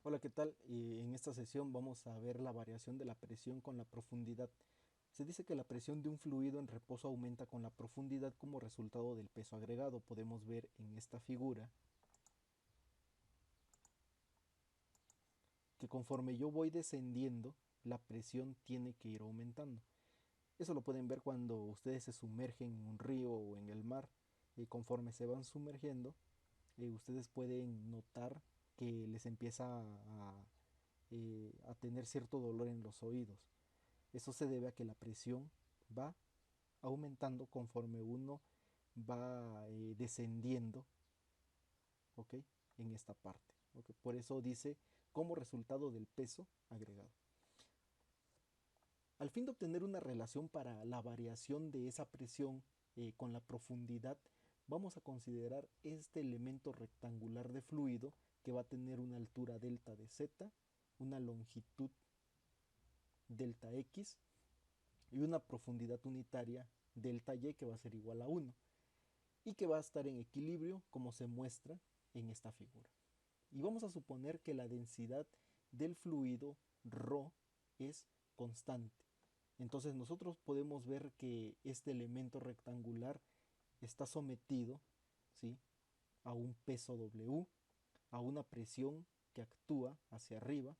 Hola, ¿qué tal? En esta sesión vamos a ver la variación de la presión con la profundidad. Se dice que la presión de un fluido en reposo aumenta con la profundidad como resultado del peso agregado. Podemos ver en esta figura que conforme yo voy descendiendo, la presión tiene que ir aumentando. Eso lo pueden ver cuando ustedes se sumergen en un río o en el mar. Y conforme se van sumergiendo, ustedes pueden notar que les empieza a tener cierto dolor en los oídos. Eso se debe a que la presión va aumentando conforme uno va descendiendo, ¿ok? En esta parte. ¿Ok? Por eso dice como resultado del peso agregado. Al fin de obtener una relación para la variación de esa presión con la profundidad, vamos a considerar este elemento rectangular de fluido que va a tener una altura delta de z, una longitud delta x y una profundidad unitaria delta y que va a ser igual a 1 y que va a estar en equilibrio como se muestra en esta figura. Y vamos a suponer que la densidad del fluido ρ es constante. Entonces nosotros podemos ver que este elemento rectangular está sometido, ¿sí?, a un peso W, a una presión que actúa hacia arriba,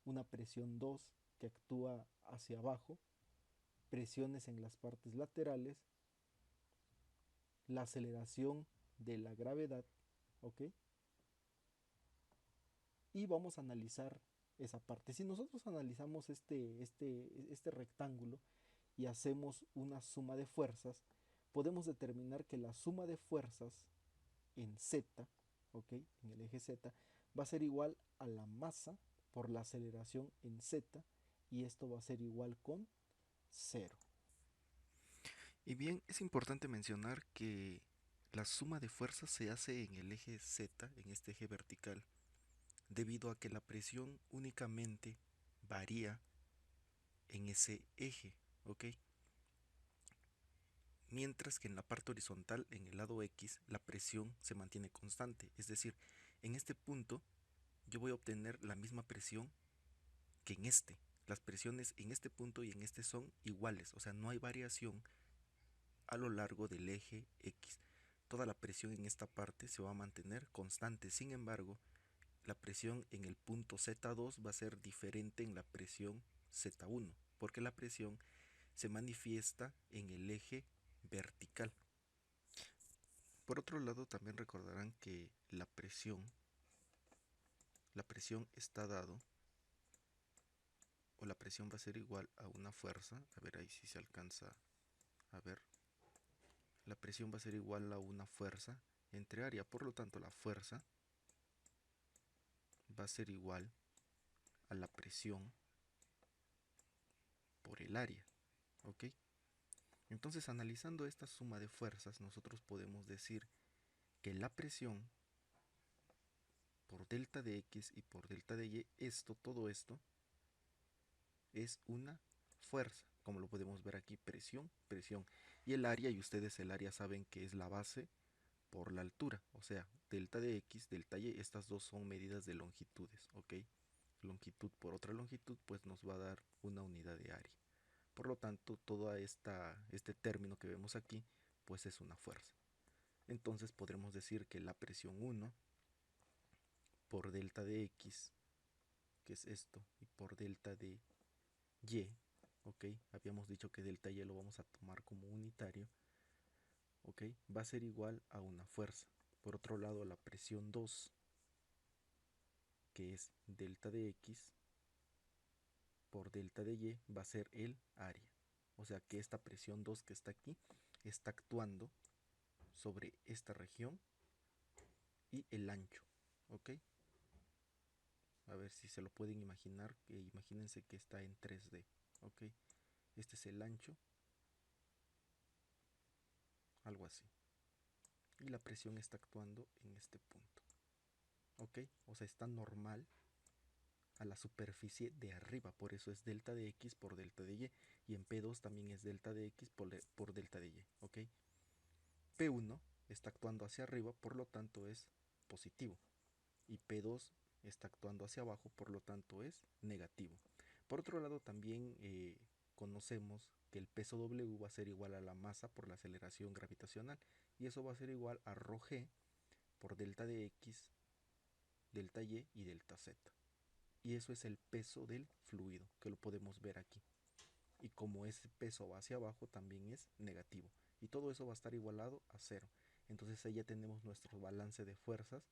una presión 2 que actúa hacia abajo, presiones en las partes laterales, la aceleración de la gravedad, ¿ok? Y vamos a analizar esa parte. Si nosotros analizamos este rectángulo y hacemos una suma de fuerzas, podemos determinar que la suma de fuerzas en Z, ¿ok? En el eje Z, va a ser igual a la masa por la aceleración en Z, y esto va a ser igual con cero. Y bien, es importante mencionar que la suma de fuerzas se hace en el eje Z, en este eje vertical, debido a que la presión únicamente varía en ese eje, ¿ok? Mientras que en la parte horizontal, en el lado X, la presión se mantiene constante. Es decir, en este punto yo voy a obtener la misma presión que en este. Las presiones en este punto y en este son iguales, o sea, no hay variación a lo largo del eje X. Toda la presión en esta parte se va a mantener constante. Sin embargo, la presión en el punto Z2 va a ser diferente en la presión Z1, porque la presión se manifiesta en el eje vertical. Por otro lado, también recordarán que la presión está dado, o la presión va a ser igual a una fuerza. A ver ahí si se alcanza a ver. La presión va a ser igual a una fuerza entre área. Por lo tanto, la fuerza va a ser igual a la presión por el área. ¿Ok? Entonces, analizando esta suma de fuerzas, nosotros podemos decir que la presión por delta de X y por delta de Y, todo esto, es una fuerza. Como lo podemos ver aquí, presión, presión. Y el área, y ustedes el área saben que es la base por la altura. O sea, delta de X, delta Y, estas dos son medidas de longitudes. ¿Ok? Longitud por otra longitud, pues nos va a dar una unidad de área. Por lo tanto, todo este término que vemos aquí, pues es una fuerza. Entonces podremos decir que la presión 1 por delta de X, que es esto, y por delta de Y, ok, habíamos dicho que delta Y lo vamos a tomar como unitario, ok, va a ser igual a una fuerza. Por otro lado, la presión 2, que es delta de X, por delta de Y, va a ser el área. O sea que esta presión 2 que está aquí está actuando sobre esta región y el ancho, ok. A ver si se lo pueden imaginar, que imagínense que está en 3D, ok. Este es el ancho, algo así, y la presión está actuando en este punto, ok. O sea, está normal a la superficie de arriba, por eso es delta de X por delta de Y en P2 también es delta de X por delta de Y, ok. P1 está actuando hacia arriba, por lo tanto es positivo, y P2 está actuando hacia abajo, por lo tanto es negativo. Por otro lado, también conocemos que el peso W va a ser igual a la masa por la aceleración gravitacional, y eso va a ser igual a ρ g por delta de x, delta y y delta z. Y eso es el peso del fluido, que lo podemos ver aquí. Y como ese peso va hacia abajo, también es negativo. Y todo eso va a estar igualado a cero. Entonces ahí ya tenemos nuestro balance de fuerzas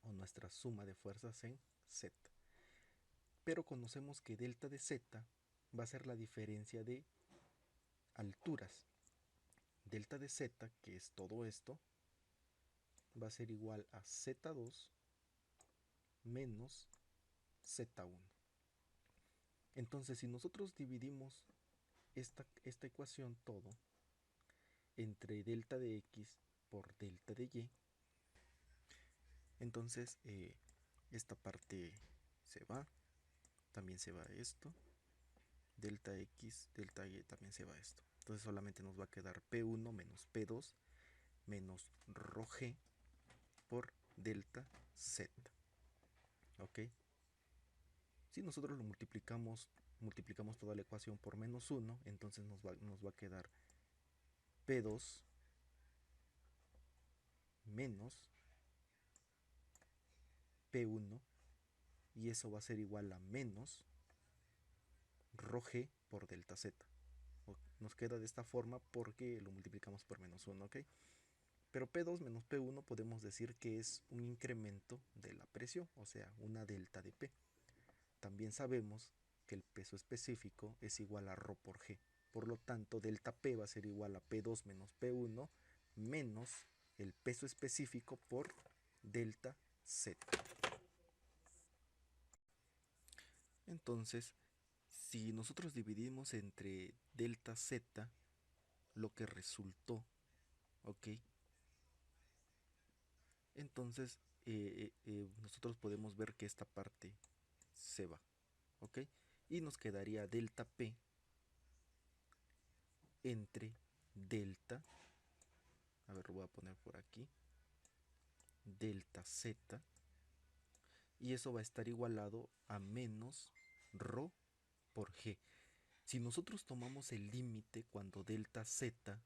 o nuestra suma de fuerzas en z. Pero conocemos que delta de z va a ser la diferencia de alturas. Delta de z, que es todo esto, va a ser igual a z2 menos z1. Entonces, si nosotros dividimos esta ecuación todo entre delta de x por delta de y, entonces esta parte se va, también se va esto, delta x, delta y también se va esto. Entonces solamente nos va a quedar P1 menos P2 menos ρ g por delta z. ¿Ok? Si nosotros lo multiplicamos toda la ecuación por menos 1, entonces nos va a quedar P2 menos P1, y eso va a ser igual a menos ρ g por delta z. Nos queda de esta forma porque lo multiplicamos por menos 1, ¿ok? Pero P2 menos P1 podemos decir que es un incremento de la presión, o sea, una delta de P. También sabemos que el peso específico es igual a ρ por G. Por lo tanto, delta P va a ser igual a P2 menos P1 menos el peso específico por delta Z. Entonces, si nosotros dividimos entre delta Z lo que resultó, ¿ok? Entonces, nosotros podemos ver que esta parte se va, ¿ok? Y nos quedaría delta P entre delta, a ver, lo voy a poner por aquí, delta Z, y eso va a estar igualado a menos ρ por G. Si nosotros tomamos el límite cuando delta Z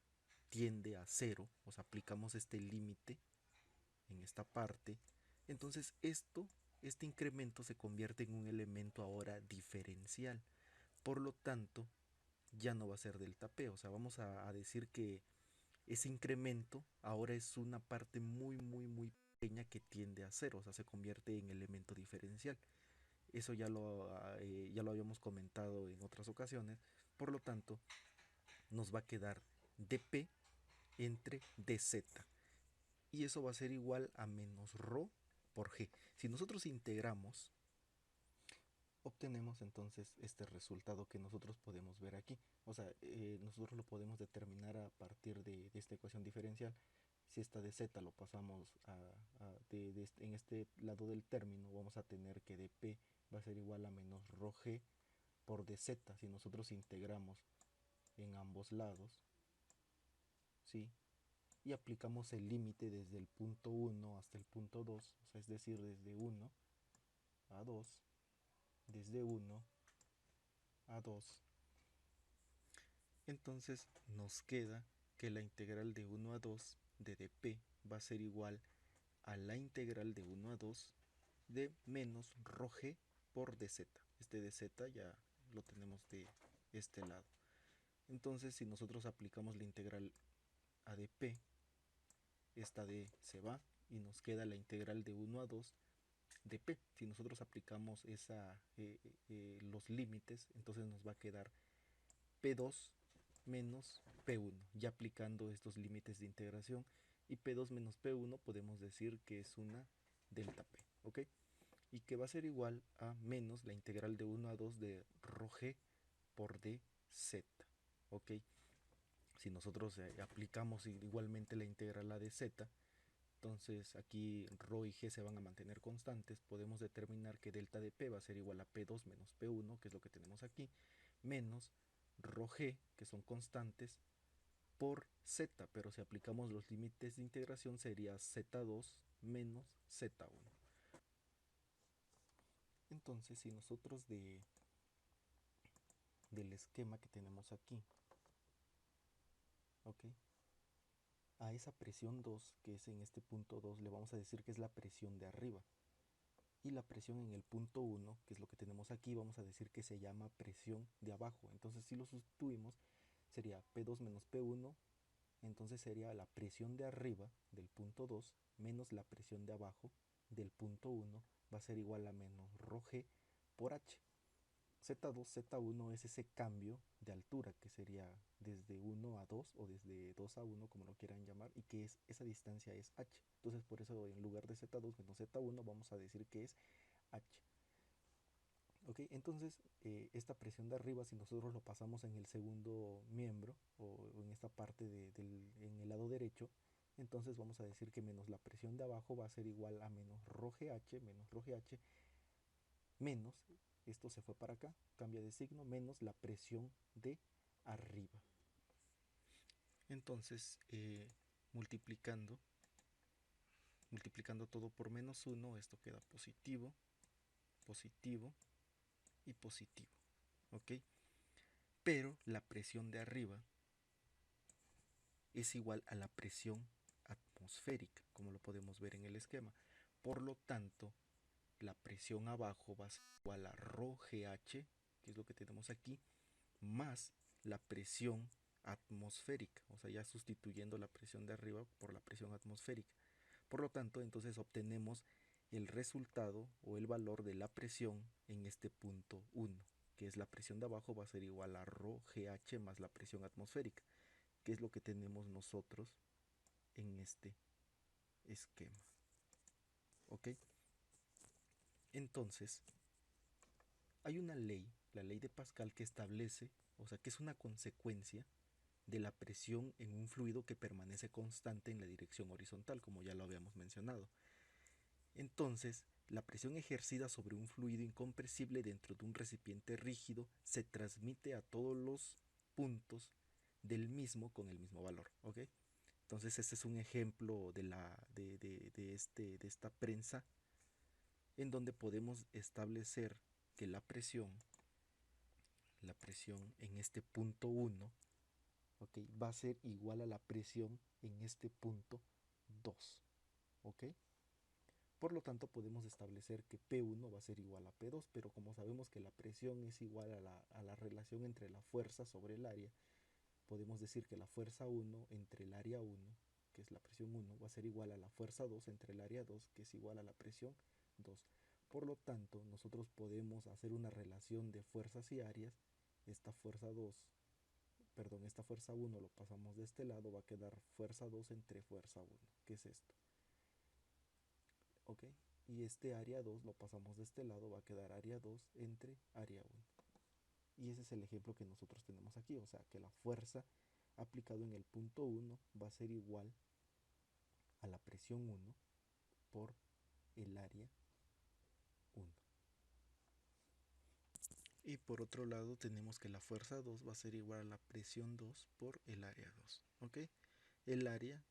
tiende a 0, o sea, aplicamos este límite en esta parte, entonces este incremento se convierte en un elemento ahora diferencial. Por lo tanto, ya no va a ser delta P, o sea, vamos a decir que ese incremento ahora es una parte muy pequeña que tiende a cero, o sea, se convierte en elemento diferencial. Eso ya lo habíamos comentado en otras ocasiones, por lo tanto, nos va a quedar dp entre dz, y eso va a ser igual a menos ρ por g. Si nosotros integramos, obtenemos entonces este resultado que nosotros podemos ver aquí. O sea, nosotros lo podemos determinar a partir de esta ecuación diferencial. Si esta de z lo pasamos en este lado del término, vamos a tener que dp va a ser igual a menos ρ g por dz. Si nosotros integramos en ambos lados, ¿sí? Y aplicamos el límite desde el punto 1 hasta el punto 2, o sea, es decir, desde 1 a 2, desde 1 a 2, entonces nos queda que la integral de 1 a 2 de dp va a ser igual a la integral de 1 a 2 de menos ρ g por dz. Este dz ya lo tenemos de este lado. Entonces, si nosotros aplicamos la integral a dp, esta d se va y nos queda la integral de 1 a 2 de p. Si nosotros aplicamos los límites, entonces nos va a quedar P2 menos P1, ya aplicando estos límites de integración, y P2 menos P1 podemos decir que es una delta P, ¿ok? Y que va a ser igual a menos la integral de 1 a 2 de ρ g por dz, ¿ok? Si nosotros aplicamos igualmente la integral a dz, entonces aquí ρ y g se van a mantener constantes, podemos determinar que delta de p va a ser igual a P2 menos P1, que es lo que tenemos aquí, menos ρ g, que son constantes, por z, pero si aplicamos los límites de integración sería z2 menos z1. Entonces, si nosotros del esquema que tenemos aquí, ¿ok? A esa presión 2, que es en este punto 2, le vamos a decir que es la presión de arriba. Y la presión en el punto 1, que es lo que tenemos aquí, vamos a decir que se llama presión de abajo. Entonces, si lo sustituimos, sería P2 menos P1, entonces sería la presión de arriba del punto 2 menos la presión de abajo del punto 1 va a ser igual a menos ρg por h. Z2, Z1 es ese cambio de altura que sería desde 1 a 2 o desde 2 a 1, como lo quieran llamar, y que esa distancia es h. Entonces, por eso en lugar de Z2 menos Z1 vamos a decir que es h. Ok, entonces esta presión de arriba, si nosotros lo pasamos en el segundo miembro o en esta parte en el lado derecho, entonces vamos a decir que menos la presión de abajo va a ser igual a menos ρgh, menos, esto se fue para acá, cambia de signo, menos la presión de arriba. Entonces, multiplicando todo por menos 1, esto queda positivo, positivo y positivo, ¿ok? Pero la presión de arriba es igual a la presión atmosférica, como lo podemos ver en el esquema. Por lo tanto, la presión abajo va a ser igual a ρgh, que es lo que tenemos aquí, más la presión atmosférica, o sea, ya sustituyendo la presión de arriba por la presión atmosférica. Por lo tanto, entonces obtenemos el resultado o el valor de la presión en este punto 1, que es la presión de abajo va a ser igual a ρgh más la presión atmosférica, que es lo que tenemos nosotros en este esquema. ¿Ok? Entonces, hay una ley, la ley de Pascal, que establece, o sea, que es una consecuencia de la presión en un fluido que permanece constante en la dirección horizontal, como ya lo habíamos mencionado. Entonces, la presión ejercida sobre un fluido incompresible dentro de un recipiente rígido se transmite a todos los puntos del mismo con el mismo valor, ¿ok? Entonces, este es un ejemplo de esta prensa en donde podemos establecer que la presión en este punto 1, ¿ok?, va a ser igual a la presión en este punto 2, ¿ok? Por lo tanto, podemos establecer que P1 va a ser igual a P2, pero como sabemos que la presión es igual a la relación entre la fuerza sobre el área, podemos decir que la fuerza 1 entre el área 1, que es la presión 1, va a ser igual a la fuerza 2 entre el área 2, que es igual a la presión 2. Por lo tanto, nosotros podemos hacer una relación de fuerzas y áreas. Esta fuerza 2, perdón, esta fuerza 1 lo pasamos de este lado, va a quedar fuerza 2 entre fuerza 1, que es esto. ¿Ok? Y este área 2 lo pasamos de este lado, va a quedar área 2 entre área 1. Y ese es el ejemplo que nosotros tenemos aquí, o sea que la fuerza aplicado en el punto 1 va a ser igual a la presión 1 por el área 1. Y por otro lado tenemos que la fuerza 2 va a ser igual a la presión 2 por el área 2, ¿ok? El área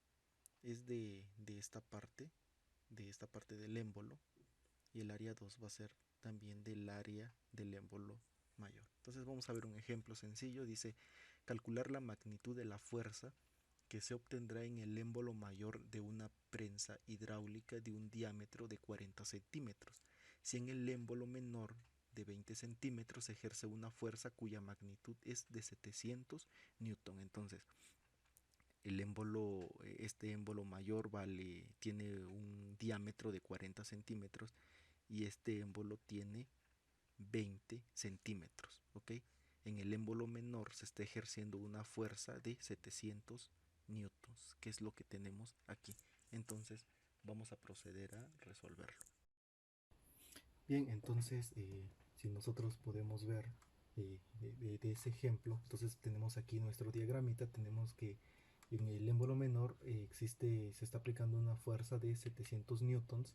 es de esta parte del émbolo, y el área 2 va a ser también del área del émbolo mayor. Entonces vamos a ver un ejemplo sencillo. Dice, calcular la magnitud de la fuerza que se obtendrá en el émbolo mayor de una prensa hidráulica de un diámetro de 40 centímetros, si en el émbolo menor de 20 centímetros se ejerce una fuerza cuya magnitud es de 700 newton. Entonces, este émbolo mayor tiene un diámetro de 40 centímetros y este émbolo tiene 20 centímetros, ¿ok? En el émbolo menor se está ejerciendo una fuerza de 700 newtons, que es lo que tenemos aquí. Entonces vamos a proceder a resolverlo. Bien, entonces si nosotros podemos ver de ese ejemplo, entonces tenemos aquí nuestro diagramita, tenemos que en el émbolo menor se está aplicando una fuerza de 700 newtons,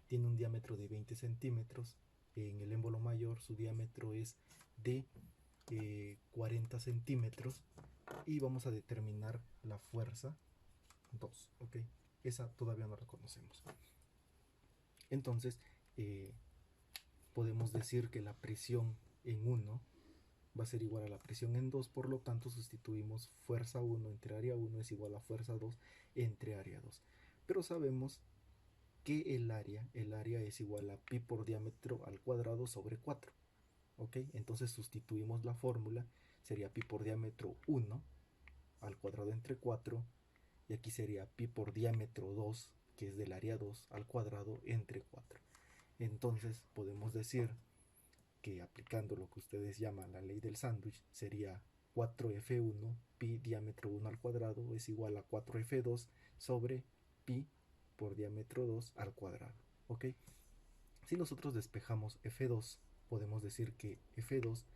tiene un diámetro de 20 centímetros, en el émbolo mayor su diámetro es de 40 centímetros y vamos a determinar la fuerza 2, ¿ok? Esa todavía no la conocemos. Entonces, podemos decir que la presión en 1 va a ser igual a la presión en 2, por lo tanto sustituimos fuerza 1 entre área 1 es igual a fuerza 2 entre área 2. Pero sabemos que el área es igual a pi por diámetro al cuadrado sobre 4. ¿Ok? Entonces sustituimos la fórmula, sería pi por diámetro 1 al cuadrado entre 4, y aquí sería pi por diámetro 2, que es del área 2, al cuadrado entre 4. Entonces podemos decir que aplicando lo que ustedes llaman la ley del sándwich, sería 4F1 pi diámetro 1 al cuadrado es igual a 4F2 sobre pi por diámetro 2 al cuadrado. ¿Ok? Si nosotros despejamos F2, podemos decir que F2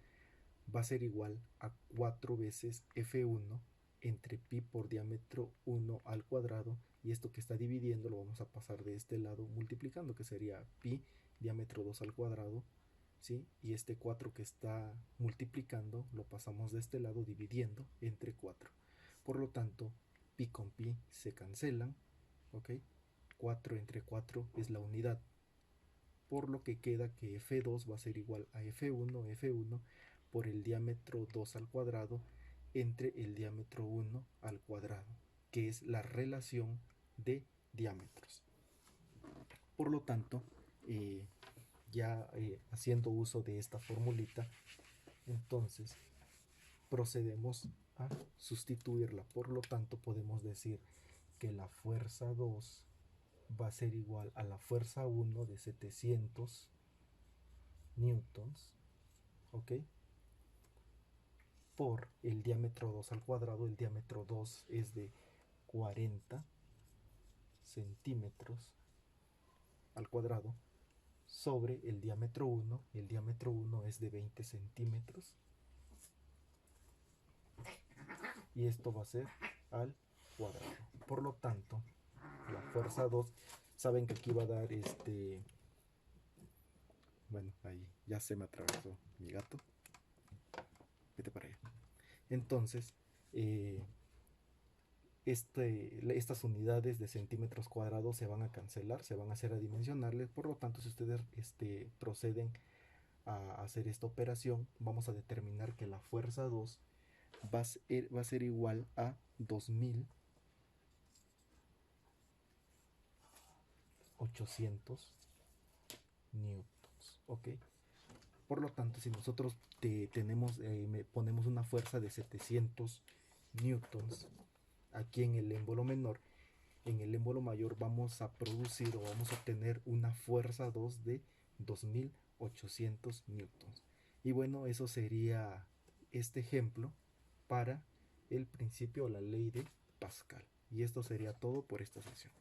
va a ser igual a 4 veces F1 entre pi por diámetro 1 al cuadrado, y esto que está dividiendo lo vamos a pasar de este lado multiplicando, que sería pi diámetro 2 al cuadrado, ¿sí? Y este 4 que está multiplicando lo pasamos de este lado dividiendo entre 4. Por lo tanto, pi con pi se cancelan, ¿ok? 4 entre 4 es la unidad, por lo que queda que F2 va a ser igual a F1 por el diámetro 2 al cuadrado entre el diámetro 1 al cuadrado, que es la relación de diámetros. Por lo tanto, ya haciendo uso de esta formulita, entonces procedemos a sustituirla. Por lo tanto, podemos decir que la fuerza 2 va a ser igual a la fuerza 1 de 700 newtons, ¿ok? Por el diámetro 2 al cuadrado. El diámetro 2 es de 40 centímetros al cuadrado sobre el diámetro 1. El diámetro 1 es de 20 centímetros. Y esto va a ser al cuadrado. Por lo tanto, la fuerza 2, saben que aquí va a dar bueno, ahí ya se me atravesó mi gato. Vete para allá. Entonces, estas unidades de centímetros cuadrados se van a cancelar, se van a hacer adimensionales. Por lo tanto, si ustedes proceden a hacer esta operación, vamos a determinar que la fuerza 2 va a ser igual a 2800 newtons. ¿Ok? Por lo tanto, si nosotros ponemos una fuerza de 700 newtons aquí en el émbolo menor, en el émbolo mayor vamos a producir o vamos a obtener una fuerza 2 de 2800 newtons. Y bueno, eso sería este ejemplo para el principio o la ley de Pascal. Y esto sería todo por esta sesión.